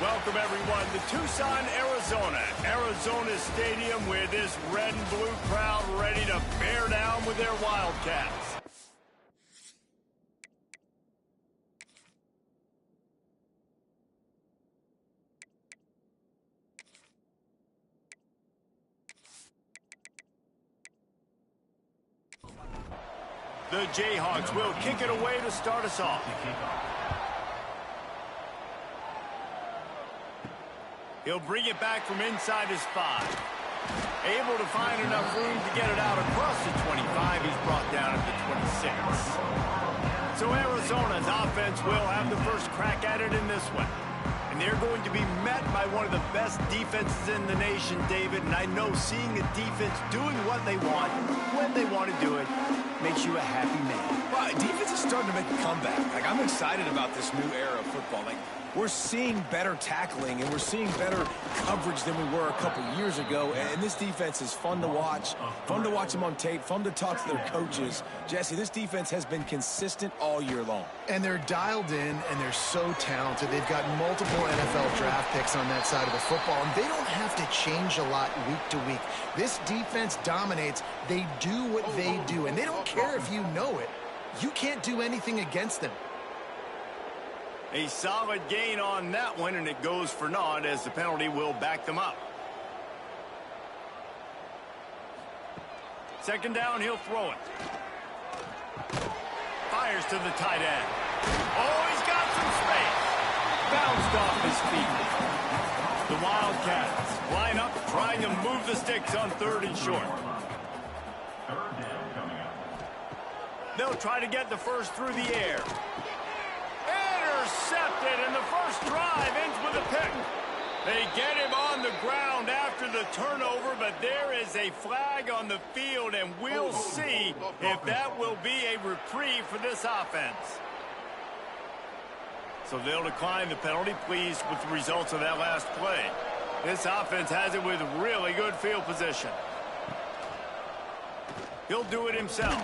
Welcome, everyone, to Tucson, Arizona. Arizona Stadium with this red and blue crowd ready to bear down with their Wildcats. The Jayhawks will kick it away to start us off. He'll bring it back from inside his 5. Able to find enough room to get it out across the 25. He's brought down at the 26. So Arizona's offense will have the first crack at it in this one. And they're going to be met by one of the best defenses in the nation, David. And I know seeing a defense doing what they want, when they want to do it, makes you a happy man. Well, defense is starting to make a comeback. Like, I'm excited about this new era of football. Like, we're seeing better tackling, and we're seeing better coverage than we were a couple years ago. And this defense is fun to watch them on tape, fun to talk to their coaches. Jesse, this defense has been consistent all year long. And they're dialed in, and they're so talented. They've got multiple NFL draft picks on that side of the football, and they don't have to change a lot week to week. This defense dominates. They do what they do, and they don't care if you know it. You can't do anything against them. A solid gain on that one, and it goes for naught as the penalty will back them up. Second down, he'll throw it. Fires to the tight end. Oh, he's got some space. Bounced off his feet. The Wildcats line up, trying to move the sticks on 3rd and short. They'll try to get the first through the air. Intercepted, and the first drive ends with a pick. They get him on the ground after the turnover, but there is a flag on the field, and we'll see if that will be a reprieve for this offense. So they'll decline the penalty, pleased with the results of that last play. This offense has it with really good field position. He'll do it himself.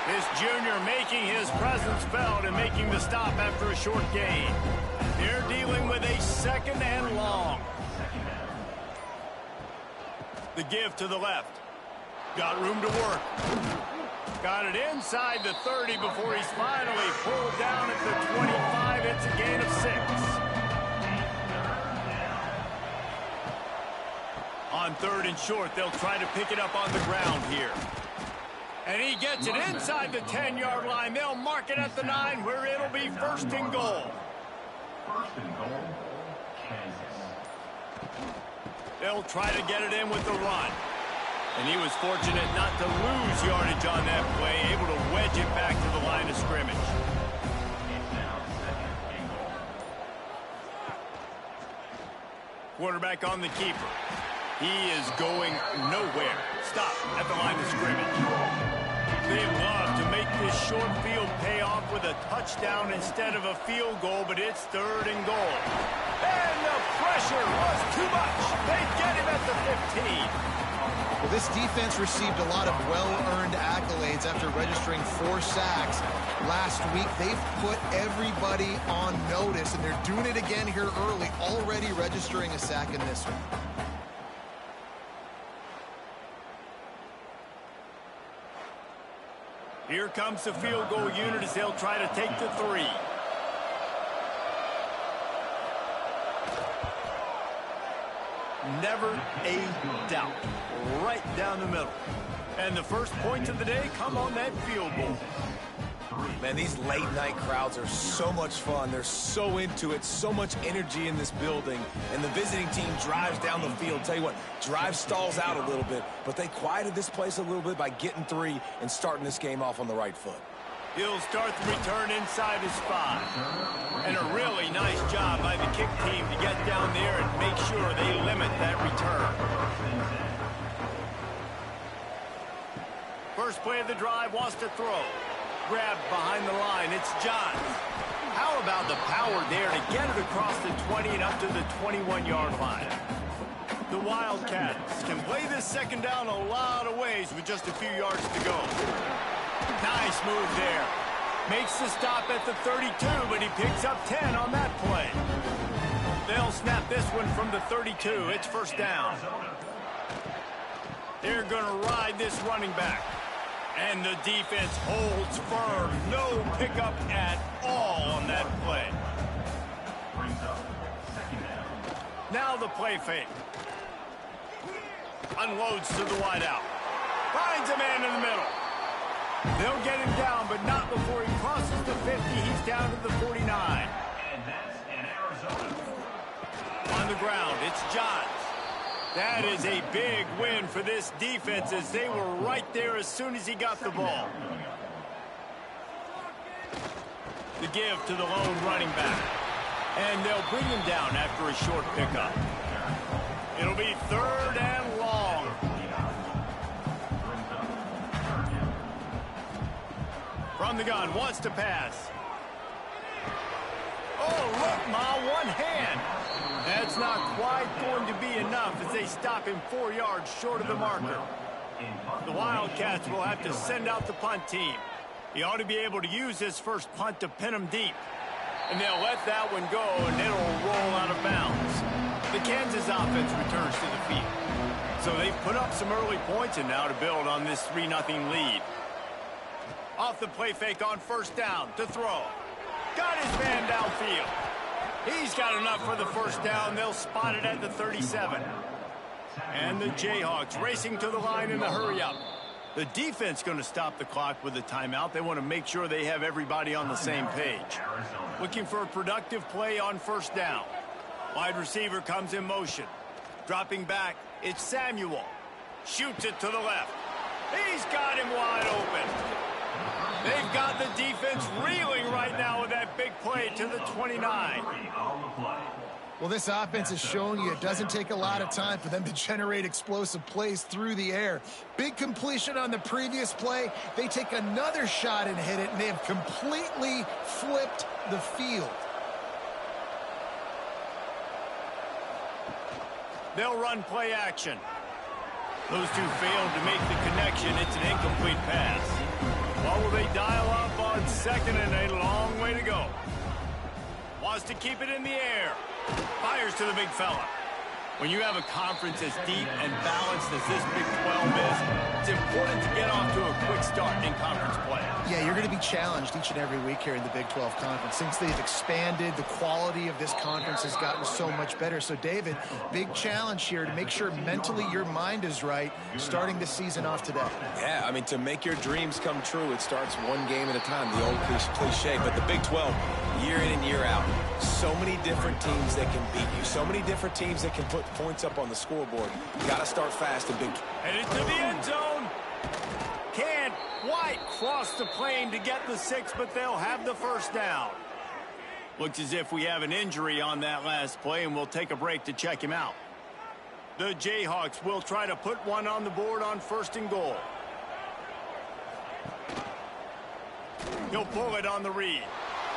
This junior making his presence felt and making the stop after a short gain. They're dealing with a 2nd and long. The give to the left. Got room to work. Got it inside the 30 before he's finally pulled down at the 25. It's a gain of 6. On 3rd and short, they'll try to pick it up on the ground here. And he gets it inside the 10-yard line. They'll mark it at the 9, where it'll be 1st and goal. They'll try to get it in with the run. And he was fortunate not to lose yardage on that play, able to wedge it back to the line of scrimmage. Quarterback on the keeper. He is going nowhere. Stop at the line of scrimmage. They love to make this short field pay off with a touchdown instead of a field goal, but it's 3rd and goal. And the pressure was too much. They get him at the 15. Well, this defense received a lot of well-earned accolades after registering 4 sacks. Last week, they've put everybody on notice, and they're doing it again here early, already registering a sack in this one. Here comes the field goal unit as they'll try to take the 3. Never a doubt. Right down the middle. And the first points of the day come on that field goal. Man, these late-night crowds are so much fun. They're so into it, so much energy in this building. And the visiting team drives down the field. Tell you what, drive stalls out a little bit, but they quieted this place a little bit by getting 3 and starting this game off on the right foot. He'll start the return inside his 5. And a really nice job by the kick team to get down there and make sure they limit that return. First play of the drive, wants to throw. Grabbed behind the line, it's Johns. How about the power there to get it across the 20 and up to the 21-yard line? The Wildcats can play this second down a lot of ways with just a few yards to go. Nice move there. Makes the stop at the 32, but he picks up 10 on that play. They'll snap this one from the 32. It's first down. They're going to ride this running back. And the defense holds firm. No pickup at all on that play. Now the play fake. Unloads to the wideout. Finds a man in the middle. They'll get him down, but not before he crosses the 50. He's down to the 49. On the ground, it's Johns. That is a big win for this defense as they were right there as soon as he got the ball. The give to the lone running back. And they'll bring him down after a short pickup. It'll be 3rd and long. From the gun, wants to pass. Oh, look, Ma, one hand. That's not quite going to be enough as they stop him 4 yards short of the marker. The Wildcats will have to send out the punt team. He ought to be able to use this first punt to pin him deep. And they'll let that one go, and it'll roll out of bounds. The Kansas offense returns to the field. So they've put up some early points, and now to build on this 3-0 lead. Off the play fake on first down to throw. Got his man downfield. He's got enough for the first down. They'll spot it at the 37. And the Jayhawks racing to the line in the hurry-up. The defense going to stop the clock with a timeout. They want to make sure they have everybody on the same page. Looking for a productive play on first down. Wide receiver comes in motion. Dropping back, it's Samuel. Shoots it to the left. He's got him wide open. They've got the defense reeling right now with that big play to the 29. Well, this offense is showing you it doesn't take a lot of time for them to generate explosive plays through the air. Big completion on the previous play. They take another shot and hit it, and they have completely flipped the field. They'll run play action. Those two failed to make the connection. It's an incomplete pass. Well, will they dial up on second, and a long way to go. Wants to keep it in the air. Fires to the big fella. When you have a conference as deep and balanced as this Big 12 is, it's important to get off to a quick start in conference play. Yeah, you're going to be challenged each and every week here in the Big 12 Conference. Since they've expanded, the quality of this conference has gotten so much better. So, David, big challenge here to make sure mentally your mind is right starting the season off today. Yeah, I mean, to make your dreams come true, it starts one game at a time, the old cliche. But the Big 12, year in and year out, so many different teams that can beat you, so many different teams that can put points up on the scoreboard. You got to start fast in Big 12. Headed to the end zone. Can't quite cross the plane to get the 6, but they'll have the first down. Looks as if we have an injury on that last play, and we'll take a break to check him out. The Jayhawks will try to put one on the board on 1st and goal. He'll pull it on the read.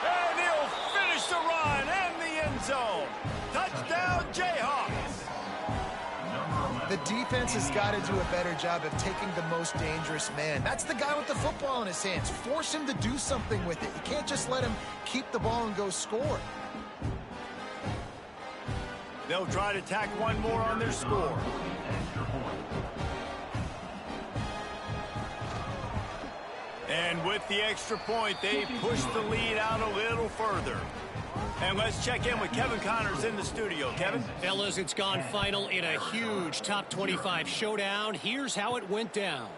And he'll finish the run and the end zone. Touchdown, Jayhawks. The defense has got to do a better job of taking the most dangerous man. That's the guy with the football in his hands. Force him to do something with it. You can't just let him keep the ball and go score. They'll try to tack one more on their score. And with the extra point, they push the lead out a little further. And let's check in with Kevin Connors in the studio. Kevin? Fellas, it's gone final in a huge top 25 showdown. Here's how it went down.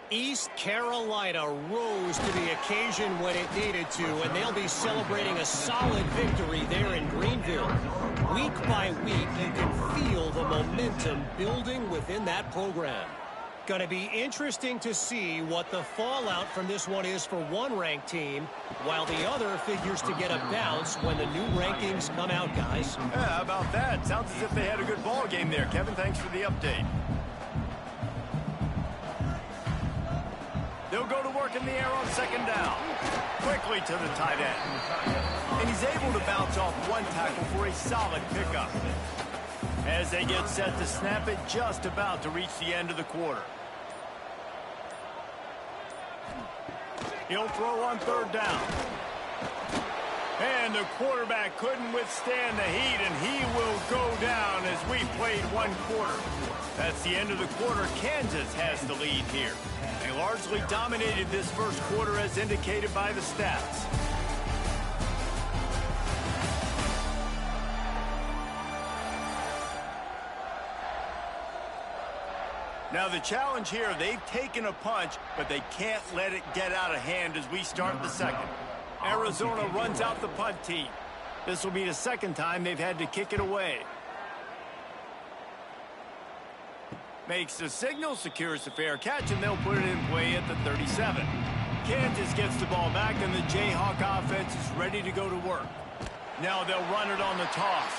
East Carolina rose to the occasion when it needed to, and they'll be celebrating a solid victory there in Greenville. Week by week, you can feel the momentum building within that program. Going to be interesting to see what the fallout from this one is for one ranked team, while the other figures to get a bounce when the new rankings come out, guys. Yeah, how about that? Sounds as if they had a good ball game there. Kevin, thanks for the update. They'll go to work in the air on 2nd down. Quickly to the tight end. And he's able to bounce off one tackle for a solid pickup. As they get set to snap it, just about to reach the end of the quarter. He'll throw on 3rd down. And the quarterback couldn't withstand the heat, and he will go down as we played one quarter. That's the end of the quarter. Kansas has the lead here. They largely dominated this first quarter as indicated by the stats. Now the challenge here, they've taken a punch, but they can't let it get out of hand as we start the second. Arizona runs out the punt team. This will be the second time they've had to kick it away. Makes the signal, secures the fair catch, and they'll put it in play at the 37. Kansas gets the ball back, and the Jayhawk offense is ready to go to work. Now they'll run it on the toss.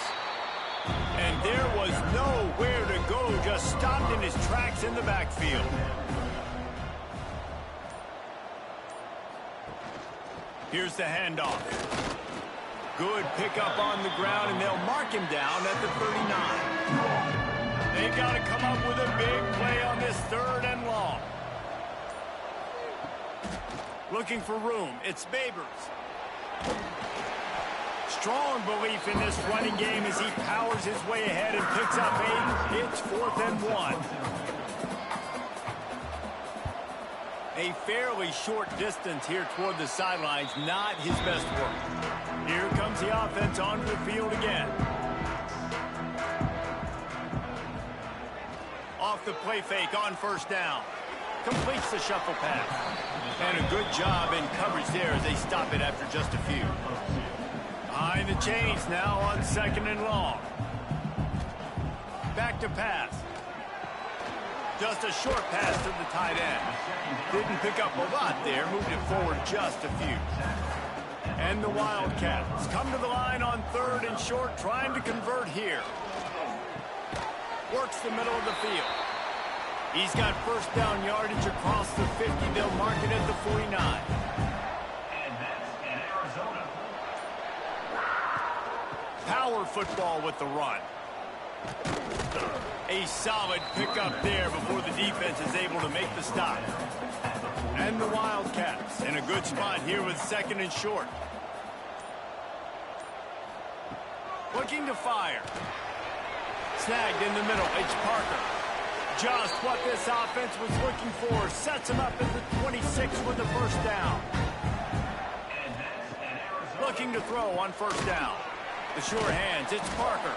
And there was nowhere to go, just stopped in his tracks in the backfield. Here's the handoff. Good pickup on the ground, and they'll mark him down at the 39. They've got to come up with a big play on this third and long. Looking for room. It's Babers. Strong belief in this running game as he powers his way ahead and picks up 8. It's 4th and 1. A fairly short distance here toward the sidelines, not his best work. Here comes the offense onto the field again. Off the play fake on first down. Completes the shuffle pass. And a good job in coverage there as they stop it after just a few. Behind the chains now on 2nd and long. Back to pass. Just a short pass to the tight end. Didn't pick up a lot there. Moved it forward just a few. And the Wildcats come to the line on 3rd and short, trying to convert here. Works the middle of the field. He's got first down yardage across the 50. They'll mark it at the 49. And that's in Arizona. Power football with the run. A solid pickup there before the defense is able to make the stop. And the Wildcats in a good spot here with 2nd and short. Looking to fire. Snagged in the middle. It's Parker. Just what this offense was looking for. Sets him up at the 26 with the first down. Looking to throw on first down. The sure hands. It's Parker.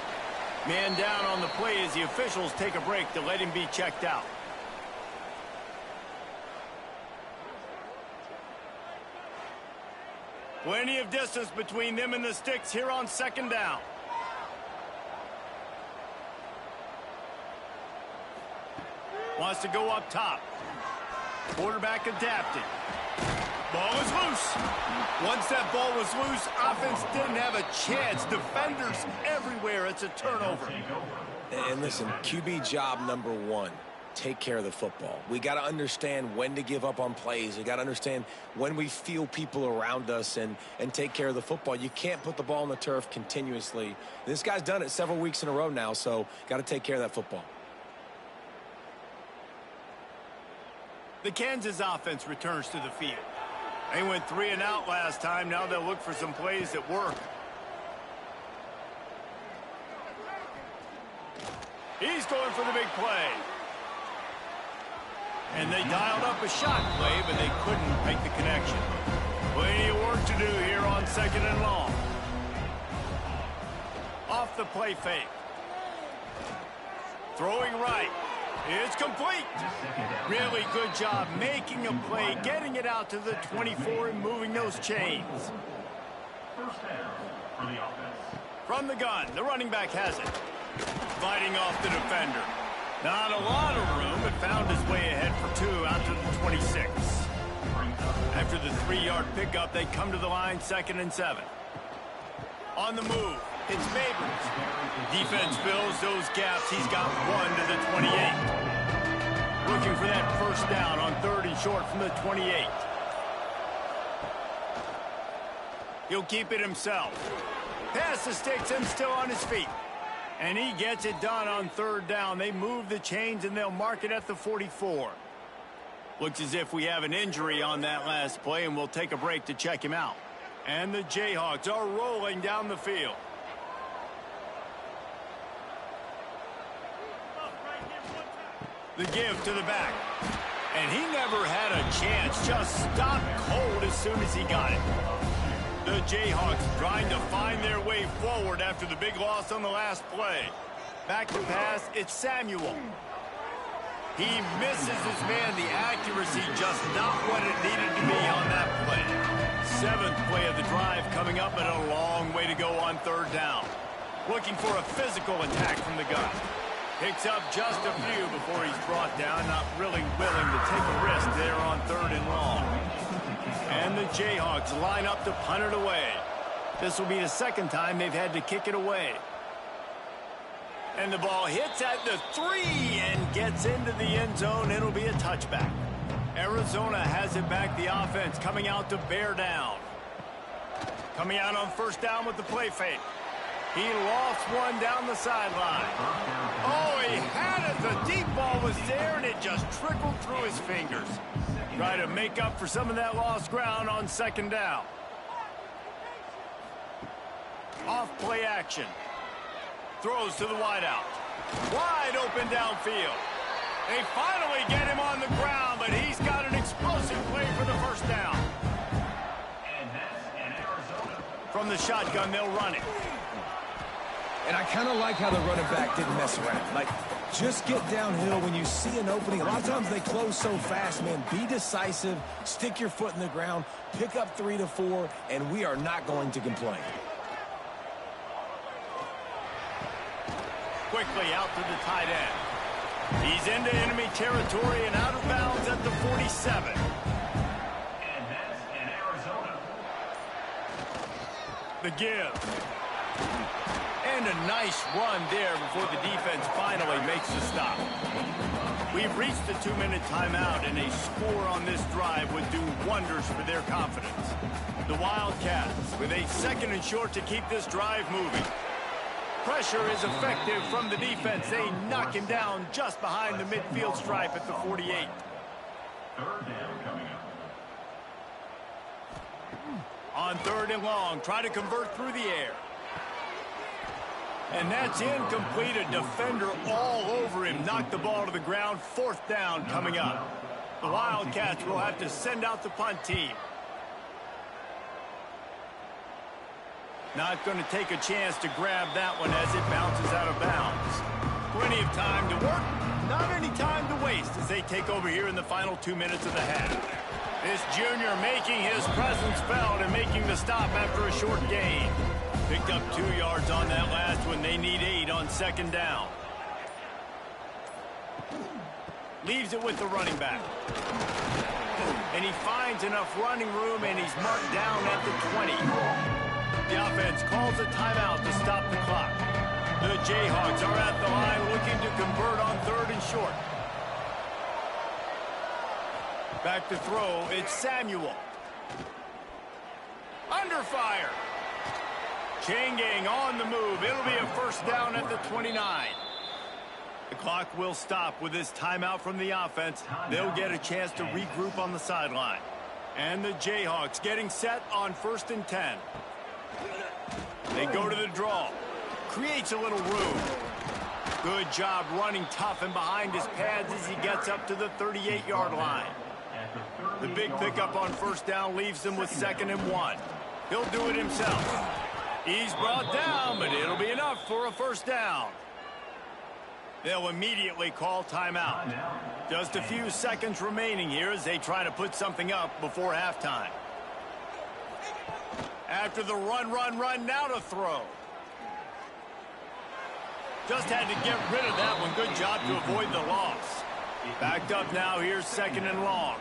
Man down on the play as the officials take a break to let him be checked out. Plenty of distance between them and the sticks here on 2nd down. Wants to go up top. Quarterback adapted. Ball is loose. Once that ball was loose, offense didn't have a chance. Defenders everywhere. It's a turnover. And listen, QB job number 1, take care of the football. We got to understand when to give up on plays. We got to understand when we feel people around us and take care of the football. You can't put the ball on the turf continuously. This guy's done it several weeks in a row now, so got to take care of that football. The Kansas offense returns to the field. They went 3 and out last time. Now they'll look for some plays that work. He's going for the big play. And they dialed up a shot play, but they couldn't make the connection. Plenty of work to do here on 2nd and long. Off the play fake. Throwing right. It's complete. Really good job making a play, getting it out to the 24 and moving those chains. First down for the offense. From the gun, the running back has it. Fighting off the defender. Not a lot of room, but found his way ahead for 2 out to the 26. After the 3-yard pickup, they come to the line 2nd and 7. On the move, it's Babers. Defense fills those gaps. He's got 1 to the 28. Looking for that first down on 3rd and short from the 28. He'll keep it himself. Pass the sticks and still on his feet. And he gets it done on 3rd down. They move the chains and they'll mark it at the 44. Looks as if we have an injury on that last play, and we'll take a break to check him out. And the Jayhawks are rolling down the field. The give to the back. And he never had a chance. Just stopped cold as soon as he got it. The Jayhawks trying to find their way forward after the big loss on the last play. Back to pass, it's Samuel. He misses his man. The accuracy just not what it needed to be on that play. 7th play of the drive coming up, and a long way to go on 3rd down. Looking for a physical attack from the gun. Picks up just a few before he's brought down. Not really willing to take a risk there on 3rd and long. And the Jayhawks line up to punt it away. This will be the 2nd time they've had to kick it away. And the ball hits at the 3 and gets into the end zone. It'll be a touchback. Arizona has it back. The offense coming out to bear down. Coming out on 1st down with the play fake. He lofts one down the sideline. Oh, he had it. The deep ball was there, and it just trickled through his fingers. Try to make up for some of that lost ground on 2nd down. Off play action. Throws to the wideout. Wide open downfield. They finally get him on the ground, but he's got an explosive play for the 1st down. And that's in Arizona. From the shotgun, they'll run it. And I kind of like how the running back didn't mess around. Like, just get downhill when you see an opening. A lot of times they close so fast, man. Be decisive, stick your foot in the ground, pick up 3 to 4, and we are not going to complain. Quickly out to the tight end. He's into enemy territory and out of bounds at the 47. And that's in Arizona. The give. And a nice run there before the defense finally makes the stop. We've reached the 2-minute timeout, and a score on this drive would do wonders for their confidence. The Wildcats with a 2nd and short to keep this drive moving. Pressure is effective from the defense. They knock him down just behind the midfield stripe at the 48. 3rd down coming up. On 3rd and long, try to convert through the air. And that's incomplete. A defender all over him. Knocked the ball to the ground. 4th down coming up. The Wildcats will have to send out the punt team. Not going to take a chance to grab that one as it bounces out of bounds. Plenty of time to work. Not any time to waste as they take over here in the final 2 minutes of the half. This junior making his presence felt and making the stop after a short gain. Picked up 2 yards on that last one. They need 8 on 2nd down. Leaves it with the running back. And he finds enough running room, and he's marked down at the 20. The offense calls a timeout to stop the clock. The Jayhawks are at the line looking to convert on 3rd and short. Back to throw, it's Samuel. Under fire. Chain gang on the move. It'll be a 1st down at the 29. The clock will stop with this timeout from the offense. They'll get a chance to regroup on the sideline. And the Jayhawks getting set on 1st and 10. They go to the draw. Creates a little room. Good job running tough and behind his pads as he gets up to the 38-yard line. The big pickup on 1st down leaves them with 2nd and 1. He'll do it himself. He's brought down, but it'll be enough for a 1st down. They'll immediately call timeout. Just a few seconds remaining here as they try to put something up before halftime. After the run, now to throw. Just had to get rid of that one. Good job to avoid the loss. Backed up now, here's 2nd and long.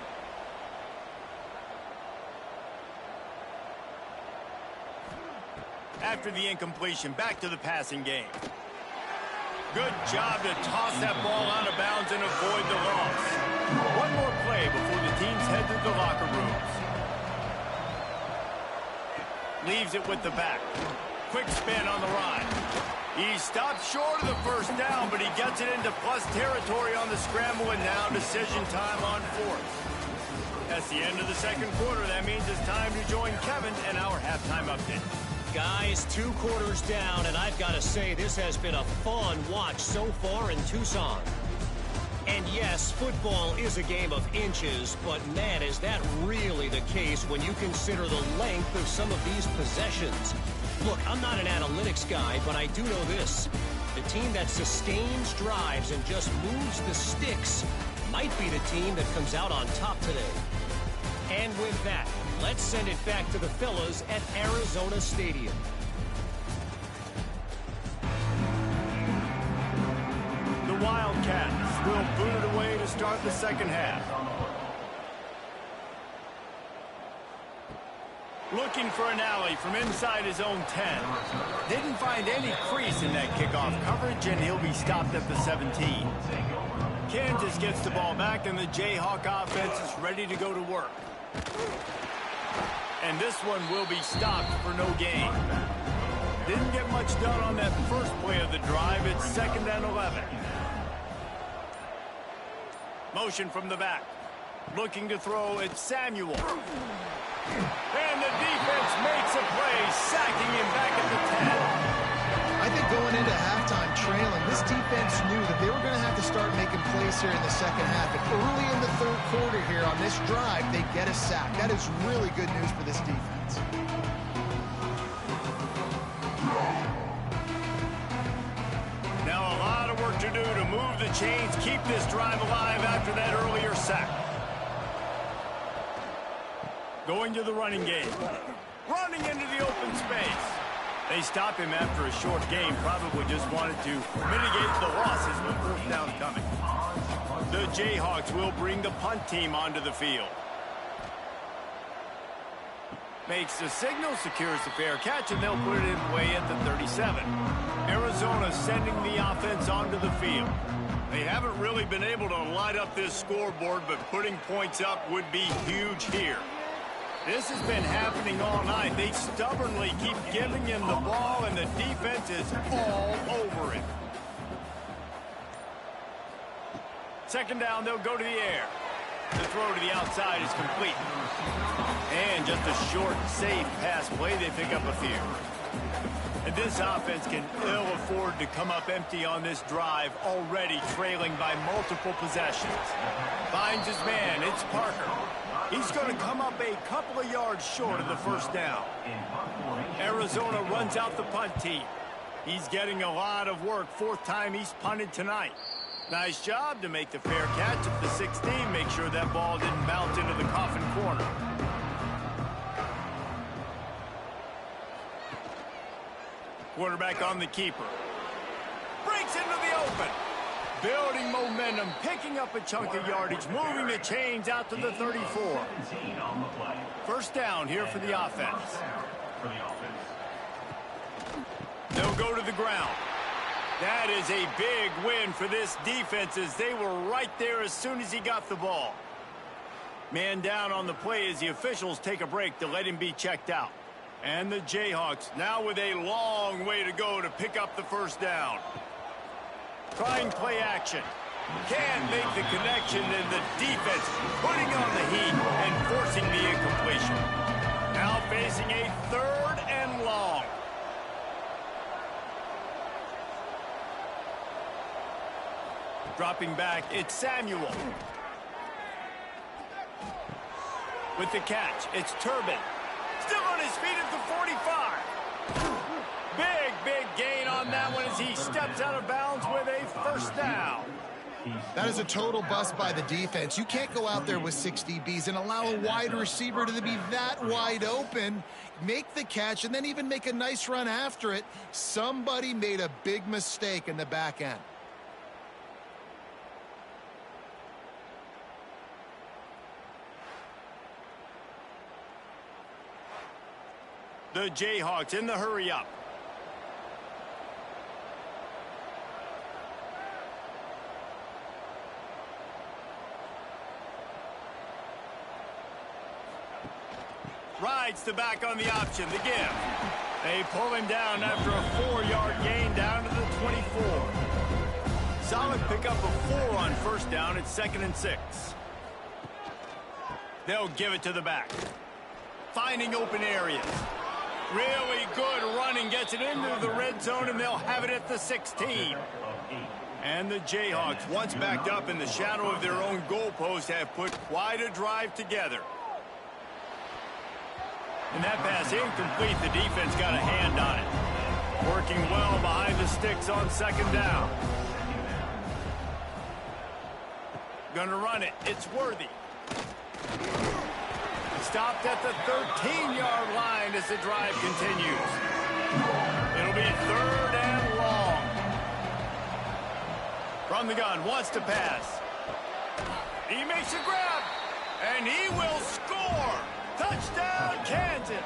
After the incompletion, back to the passing game. Good job to toss that ball out of bounds and avoid the loss. One more play before the teams head to the locker rooms. Leaves it with the back. Quick spin on the ride. He stopped short of the 1st down, but he gets it into plus territory on the scramble, and now decision time on 4th. That's the end of the second quarter. That means it's time to join Kevin and our halftime update. Guys, 2 quarters down, and I've got to say this has been a fun watch so far in Tucson. And yes, football is a game of inches, but man, is that really the case when you consider the length of some of these possessions. Look, I'm not an analytics guy, but I do know this. The team that sustains drives and just moves the sticks might be the team that comes out on top today. And with that, let's send it back to the fellas at Arizona Stadium. The Wildcats will boot it away to start the second half. Looking for an alley from inside his own 10. Didn't find any crease in that kickoff coverage, and he'll be stopped at the 17. Kansas gets the ball back, and the Jayhawk offense is ready to go to work. And this one will be stopped for no gain. Didn't get much done on that first play of the drive. It's 2nd and 11. Motion from the back. Looking to throw, it's Samuel. And the defense makes a play, sacking him back at the 10. I think going into halftime trailing, this defense knew that they were going to have to start making plays here in the second half. And early in the third quarter here on this drive, they get a sack. That is really good news for this defense. Now a lot of work to do to move the chains, keep this drive alive after that earlier sack. Going to the running game. Running into the open space. They stop him after a short game. Probably just wanted to mitigate the losses with 4th down coming. The Jayhawks will bring the punt team onto the field. Makes the signal, secures the fair catch, and they'll put it in play at the 37. Arizona sending the offense onto the field. They haven't really been able to light up this scoreboard, but putting points up would be huge here. This has been happening all night. They stubbornly keep giving him the ball, and the defense is all over it. 2nd down, they'll go to the air. The throw to the outside is complete. And just a short, safe pass play. They pick up a few. And this offense can ill afford to come up empty on this drive, already trailing by multiple possessions. Finds his man. It's Parker. He's going to come up a couple of yards short of the 1st down. Arizona runs out the punt team. He's getting a lot of work. 4th time he's punted tonight. Nice job to make the fair catch at the 16. Make sure that ball didn't bounce into the coffin corner. Quarterback on the keeper. Breaks into the open. Building momentum, picking up a chunk of yardage, moving the chains out to the 34. 1st down here for the offense. They'll go to the ground. That is a big win for this defense, as they were right there as soon as he got the ball. Man down on the play as the officials take a break to let him be checked out. And the Jayhawks now with a long way to go to pick up the 1st down. Trying play action. Can't make the connection, and the defense putting on the heat and forcing the incompletion. Now facing a 3rd and long. Dropping back, it's Samuel. With the catch, it's Turbin. Still on his feet at the 45. Big gain on that one as he steps out of bounds with a 1st down. That is a total bust by the defense. You can't go out there with 6 DBs and allow a wide receiver to be that wide open, make the catch, and then even make a nice run after it. Somebody made a big mistake in the back end. The Jayhawks in the hurry-up. Rides the back on the option, the give. They pull him down after a 4-yard gain down to the 24. Solid pickup of 4 on 1st down at 2nd and 6. They'll give it to the back. Finding open areas. Really good running. Gets it into the red zone, and they'll have it at the 16. And the Jayhawks, once backed up in the shadow of their own goalpost, have put quite a drive together. And that pass incomplete. The defense got a hand on it. Working well behind the sticks on second down. Gonna run it. It's Worthy. Stopped at the 13-yard line as the drive continues. It'll be 3rd and long. From the gun, wants to pass. He makes a grab, and he will score. Touchdown, Kansas.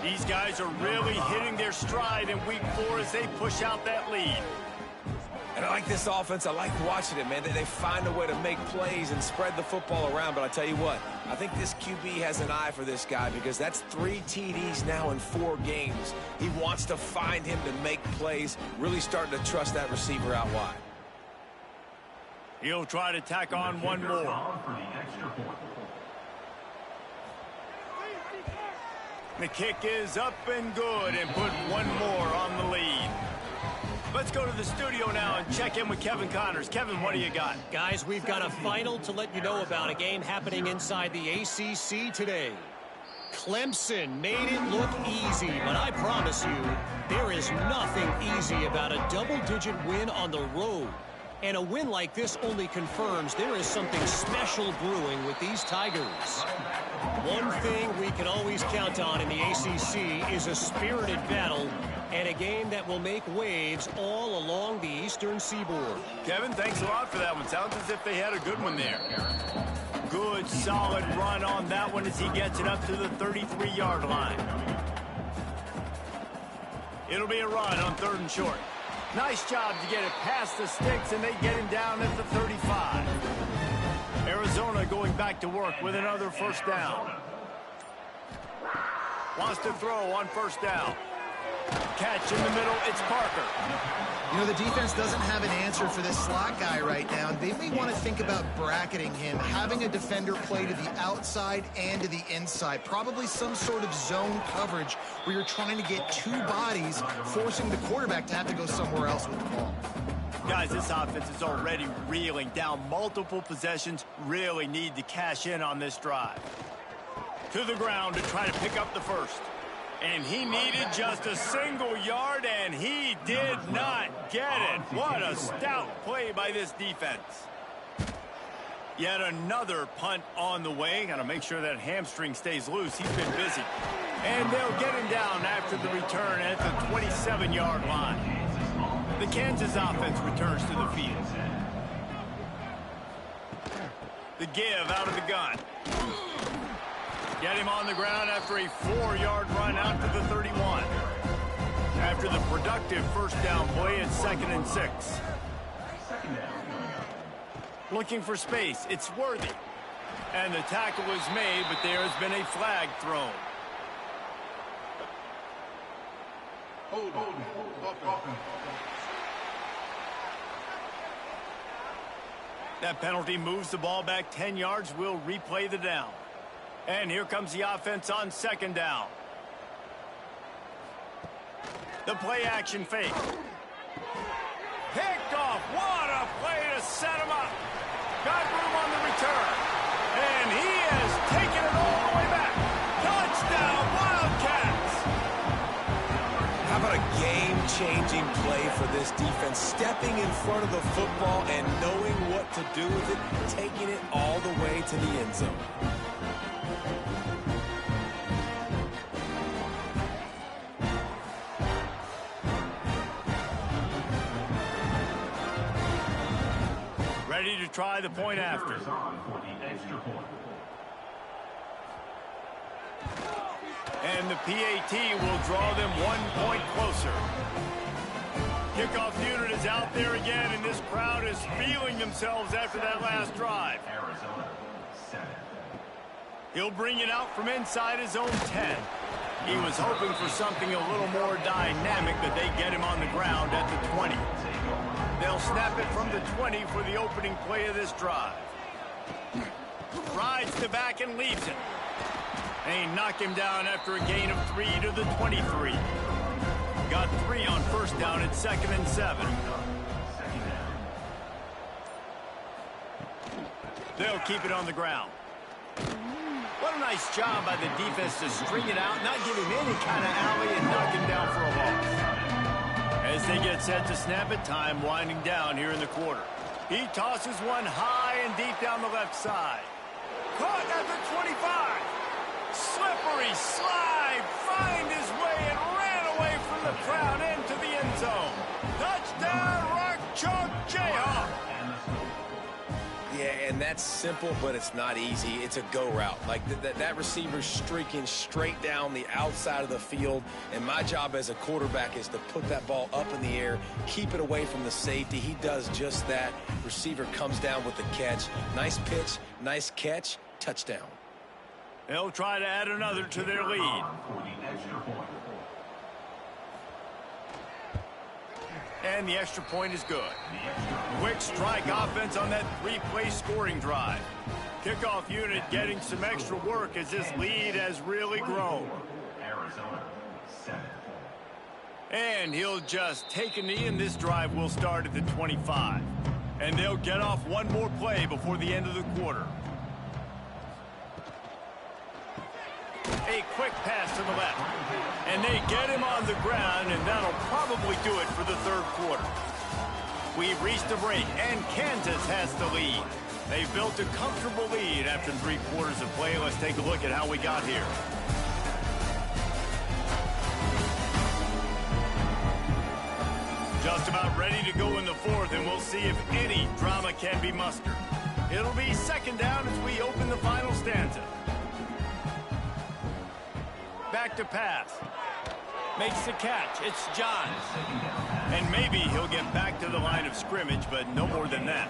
These guys are really hitting their stride in week 4 as they push out that lead. And I like this offense. I like watching it, man. They find a way to make plays and spread the football around. But I tell you what, I think this QB has an eye for this guy because that's 3 TDs now in 4 games. He wants to find him to make plays, really starting to trust that receiver out wide. He'll try to tack on one more. The kick is up and good and put one more on the lead. Let's go to the studio now and check in with Kevin Connors. Kevin, what do you got? Guys, we've got a final to let you know about, a game happening inside the ACC today. Clemson made it look easy, but I promise you, there is nothing easy about a double-digit win on the road. And a win like this only confirms there is something special brewing with these Tigers. One thing we can always count on in the ACC is a spirited battle and a game that will make waves all along the Eastern Seaboard. Kevin, thanks a lot for that one. Sounds as if they had a good one there. Good, solid run on that one as he gets it up to the 33-yard line. It'll be a run on 3rd and short. Nice job to get it past the sticks, and they get him down at the 35. Arizona going back to work with another 1st down. Wants to throw on 1st down. Catch in the middle, it's Parker. You know, the defense doesn't have an answer for this slot guy right now. They may want to think about bracketing him, having a defender play to the outside and to the inside. Probably some sort of zone coverage where you're trying to get 2 bodies, forcing the quarterback to have to go somewhere else with the ball. Guys, this offense is already reeling down multiple possessions. Really need to cash in on this drive. To the ground to try to pick up the 1st. And he needed just a single yard, and he did not get it. What a stout play by this defense. Yet another punt on the way. Got to make sure that hamstring stays loose. He's been busy. And they'll get him down after the return at the 27-yard line. The Kansas offense returns to the field. The give out of the gun. Get him on the ground after a 4-yard run out to the 31. After the productive 1st down play, it's 2nd and 6. Looking for space, it's Worthy. And the tackle was made, but there has been a flag thrown. That penalty moves the ball back 10 yards. We'll replay the down. And here comes the offense on 2nd down. The play action fake. Picked off. What a play to set him up. Got room on the return. And he has taken it all the way back. Touchdown, Wildcats. How about a game-changing play for this defense? Stepping in front of the football and knowing what to do with it, taking it all the way to the end zone. Ready to try the point after. And the PAT will draw them 1 point closer. Kickoff unit is out there again, and this crowd is feeling themselves after that last drive. He'll bring it out from inside his own 10. He was hoping for something a little more dynamic, but they get him on the ground at the 20. They'll snap it from the 20 for the opening play of this drive. Rides the back and leaves it. They knock him down after a gain of 3 to the 23. Got 3 on first down at 2nd and 7. They'll keep it on the ground. What a nice job by the defense to string it out, not give him any kind of alley, and knock him down for a loss. As they get set to snap it, time winding down here in the quarter. He tosses one high and deep down the left side. Caught at the 25. Slippery slide, find his way and ran away from the crowd into the end zone. Touchdown, Rock Chalk Jayhawk. Yeah, and that's simple, but it's not easy. It's a go route. Like that receiver's streaking straight down the outside of the field, and my job as a quarterback is to put that ball up in the air, keep it away from the safety. He does just that. Receiver comes down with the catch. Nice pitch, nice catch, touchdown. They'll try to add another to their lead. And the extra point is good. Quick strike offense on that 3-play scoring drive. Kickoff unit getting some extra work as this lead has really grown. And he'll just take a knee, and this drive will start at the 25. And they'll get off one more play before the end of the quarter. A quick pass to the left. And they get him on the ground, and that'll probably do it for the third quarter. We've reached a break, and Kansas has the lead. They've built a comfortable lead after 3 quarters of play. Let's take a look at how we got here. Just about ready to go in the fourth, and we'll see if any drama can be mustered. It'll be 2nd down as we open the final stanza. Back to pass. Makes the catch. It's Johns. And maybe he'll get back to the line of scrimmage, but no more than that.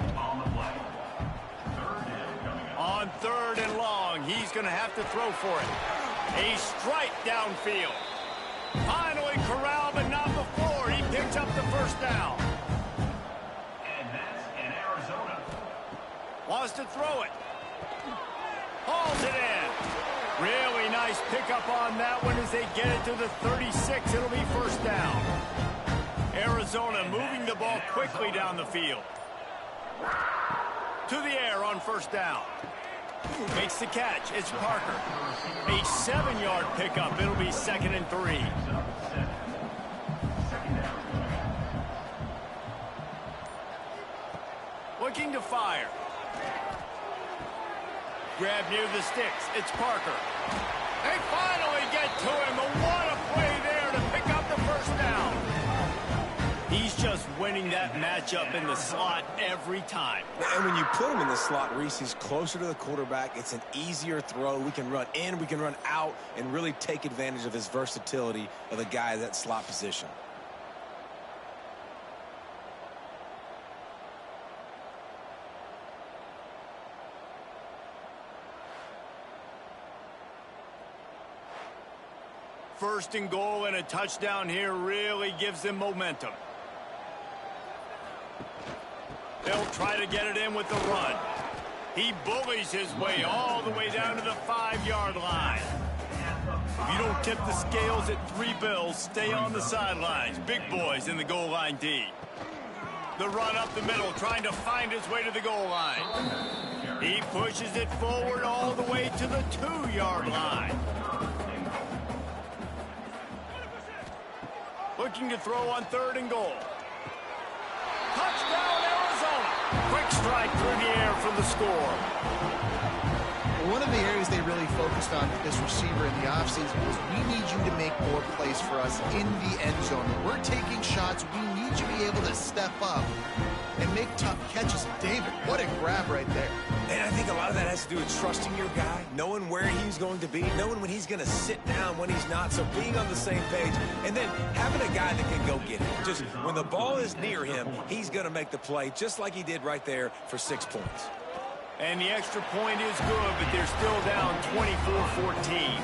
On 3rd and long, he's going to have to throw for it. A strike downfield. Finally corralled, but not before. He picks up the first down. And that's in Arizona. Wants to throw it. Hauls it in. Really nice pickup on that one as they get it to the 36. It'll be first down. Arizona moving the ball quickly down the field. To the air on first down. Makes the catch. It's Parker. A 7-yard pickup. It'll be 2nd and 3. Looking to fire. Grab near the sticks. It's Parker. They finally get to him. What a play there to pick up the first down. He's just winning that matchup in the slot every time. And when you put him in the slot, Reese, he's closer to the quarterback. It's an easier throw. We can run in, we can run out, and really take advantage of his versatility of the guy at that slot position. First and goal and a touchdown here really gives them momentum. They'll try to get it in with the run. He bullies his way all the way down to the 5-yard line. If you don't tip the scales at 3 bills, stay on the sidelines. Big boys in the goal line D. The run up the middle, trying to find his way to the goal line. He pushes it forward all the way to the 2-yard line. Looking to throw on 3rd and goal. Touchdown, Arizona. Quick strike through the air for the score. One of the areas they really focused on with this receiver in the offseason was we need you to make more plays for us in the end zone. When we're taking shots, we need you to be able to step up and make tough catches. David, what a grab right there. And I think a lot of that has to do with trusting your guy, knowing where he's going to be, knowing when he's going to sit down, when he's not, so being on the same page, and then having a guy that can go get it. Just when the ball is near him, he's going to make the play, just like he did right there for 6 points. And the extra point is good, but they're still down 24-14.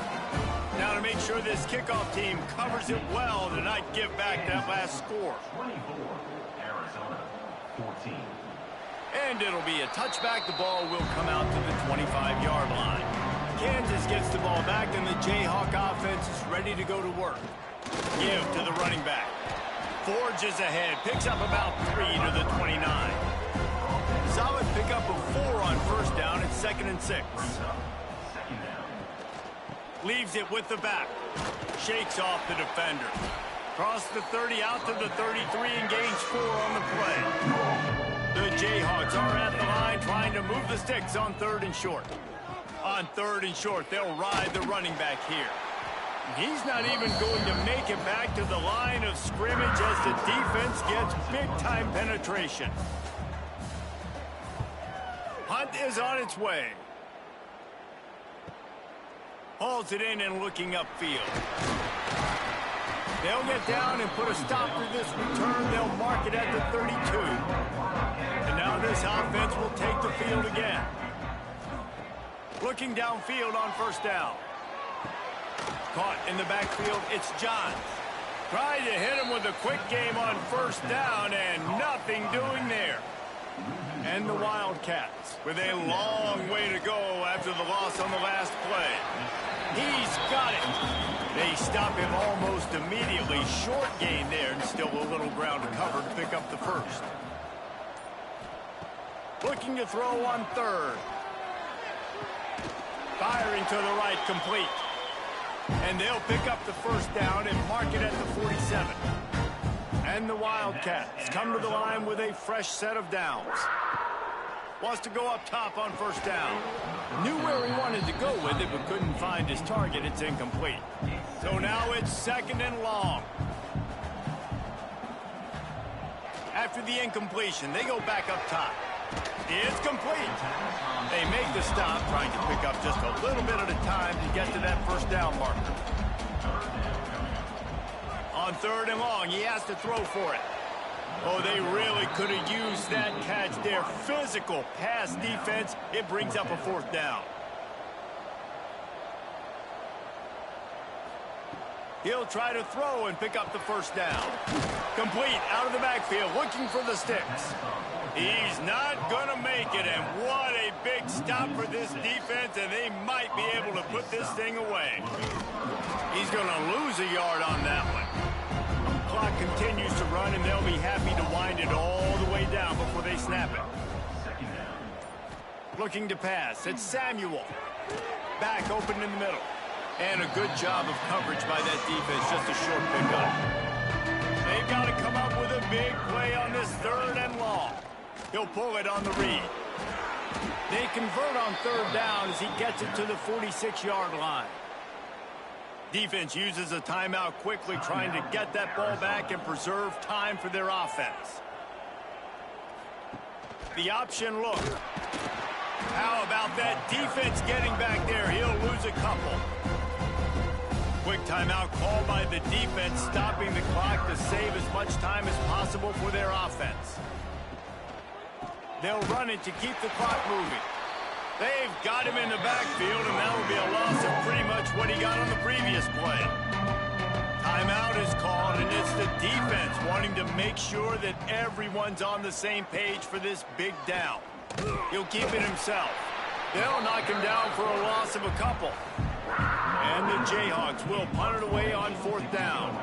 Now to make sure this kickoff team covers it well to not give back that last score. 24, Arizona, 14. And it'll be a touchback. The ball will come out to the 25-yard line. Kansas gets the ball back, and the Jayhawk offense is ready to go to work. Give to the running back. Forges ahead. Picks up about 3 to the 29. Solid pickup of 4 on first down. It's 2nd and 6. Leaves it with the back. Shakes off the defender. Cross the 30 out to the 33 and gains 4 on the play. The Jayhawks are at the line trying to move the sticks on 3rd and short. On 3rd and short, they'll ride the running back here. He's not even going to make it back to the line of scrimmage as the defense gets big-time penetration. Hunt is on its way. Hauls it in and looking upfield. They'll get down and put a stop to this return. They'll mark it at the 32. And now this offense will take the field again. Looking downfield on first down. Caught in the backfield, it's Johns. Tried to hit him with a quick game on first down and nothing doing there. And the Wildcats with a long way to go after the loss on the last play. He's got it. They stop him almost immediately. Short gain there and still a little ground to cover to pick up the first. Looking to throw on 3rd. Firing to the right, complete. And they'll pick up the first down and mark it at the 47. And the Wildcats come to the line with a fresh set of downs. Wants to go up top on first down. Knew where he wanted to go with it, but couldn't find his target. It's incomplete. So now it's 2nd and long. After the incompletion, they go back up top. It's complete. They make the stop, trying to pick up just a little bit at a time to get to that first down marker. On 3rd and long, he has to throw for it. Oh, they really could have used that catch there. Physical pass defense. It brings up a 4th down. He'll try to throw and pick up the first down. Complete out of the backfield, looking for the sticks. He's not going to make it, and what a big stop for this defense, and they might be able to put this thing away. He's going to lose a yard on that one. Clock continues to run, and they'll be happy to wind it all the way down before they snap it. Looking to pass, it's Samuel. Back open in the middle. And a good job of coverage by that defense, just a short pickup. They've got to come up with a big play on this 3rd and long. He'll pull it on the read. They convert on 3rd down as he gets it to the 46-yard line. Defense uses a timeout quickly, trying to get that ball back and preserve time for their offense. The option look. How about that defense getting back there? He'll lose a couple. Quick timeout called by the defense, stopping the clock to save as much time as possible for their offense. They'll run it to keep the clock moving. They've got him in the backfield, and that will be a loss of pretty much what he got on the previous play. Timeout is called, and it's the defense wanting to make sure that everyone's on the same page for this big down. He'll keep it himself. They'll knock him down for a loss of a couple. And the Jayhawks will punt it away on 4th down.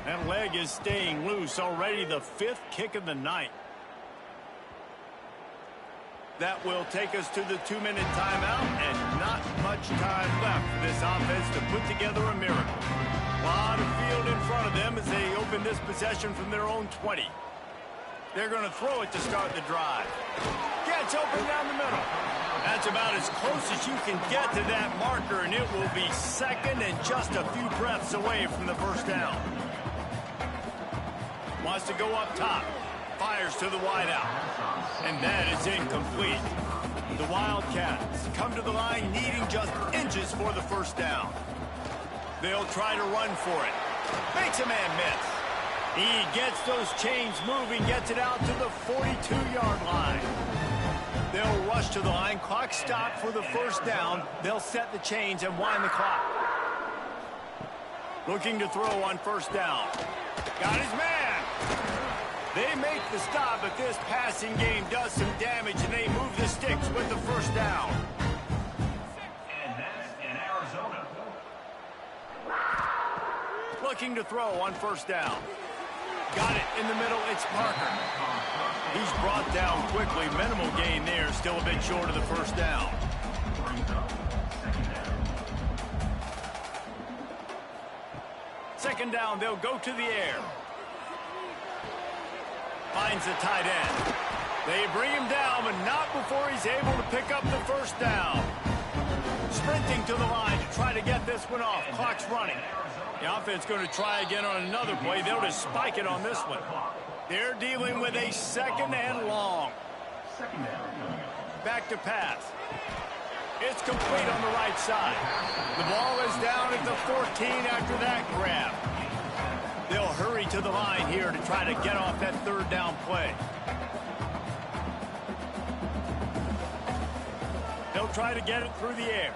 That leg is staying loose, already the 5th kick of the night. That will take us to the 2-minute timeout, and not much time left for this offense to put together a miracle. A lot of field in front of them as they open this possession from their own 20. They're going to throw it to start the drive. Gets open down the middle. That's about as close as you can get to that marker, and it will be 2nd and just a few breaths away from the first down. Wants to go up top. Fires to the wideout. And that is incomplete. The Wildcats come to the line needing just inches for the first down. They'll try to run for it. Makes a man miss. He gets those chains moving, gets it out to the 42-yard line. They'll rush to the line. Clock stopped for the first down. They'll set the chains and wind the clock. Looking to throw on first down. Got his man. They make the stop, but this passing game does some damage looking to throw on first down. Got it in the middle. It's Parker. He's brought down quickly. Minimal gain there. Still a bit short of the first down. Second down, they'll go to the air. Finds the tight end. They bring him down, but not before he's able to pick up the first down. Sprinting to the line to try to get this one off. Clock's running. The offense going to try again on another play. They'll just spike it on this one. They're dealing with a second and long. Back to pass. It's complete on the right side. The ball is down at the 14 after that grab. They'll hurry to the line here to try to get off that third down play. They'll try to get it through the air.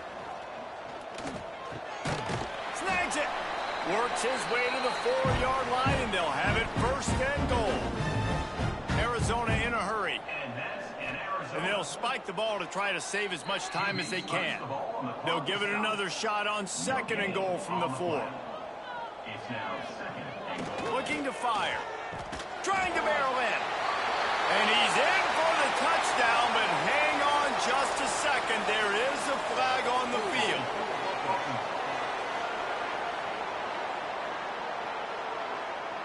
Snags it. Works his way to the 4-yard line, and they'll have it first and goal. Arizona in a hurry. And they'll spike the ball to try to save as much time as they can. They'll give it another shot on second and goal from the 4. Looking to fire. Trying to barrel in. And he's in for the touchdown, but hang on just a second. There is a flag on the field.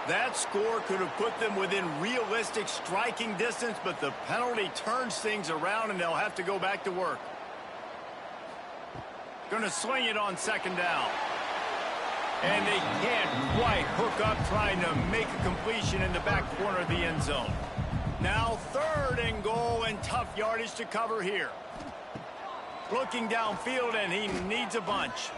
That score could have put them within realistic striking distance, but the penalty turns things around, and they'll have to go back to work. Going to swing it on second down. And they can't quite hook up trying to make a completion in the back corner of the end zone. Now third and goal, and tough yardage to cover here. Looking downfield, and he needs a bunch.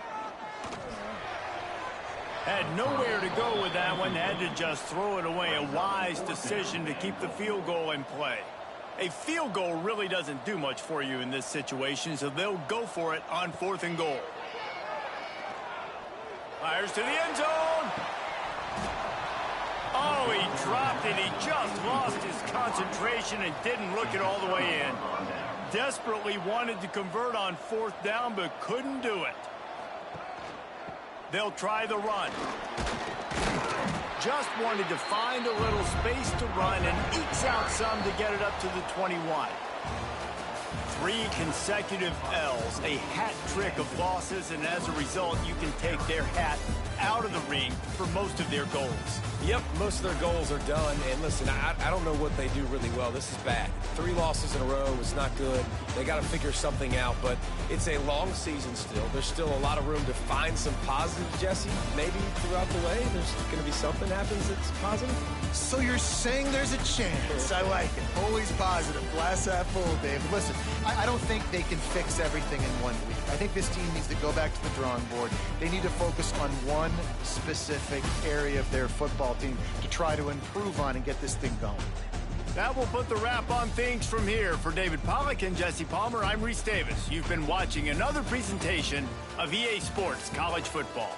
Had nowhere to go with that one. Had to just throw it away. A wise decision to keep the field goal in play. A field goal really doesn't do much for you in this situation, so they'll go for it on fourth and goal. Fires to the end zone. Oh, he dropped it. He just lost his concentration and didn't look it all the way in. Desperately wanted to convert on fourth down, but couldn't do it. They'll try the run. Just wanted to find a little space to run and ekes out some to get it up to the 21. 3 consecutive L's, a hat trick of losses, and as a result, you can take their hat out of the ring for most of their goals. Yep, most of their goals are done. And listen, I don't know what they do really well. This is bad. 3 losses in a row is not good. They got to figure something out, but it's a long season still. There's still a lot of room to find some positives, Jesse. Maybe throughout the way, there's going to be something happens that's positive. So you're saying there's a chance. I like it. Always positive. Glass half full, Dave. Listen, I don't think they can fix everything in 1 week. I think this team needs to go back to the drawing board. They need to focus on one specific area of their football team to try to improve on and get this thing going. That will put the wrap on things from here. For David Pollack and Jesse Palmer, I'm Reese Davis. You've been watching another presentation of EA Sports College Football.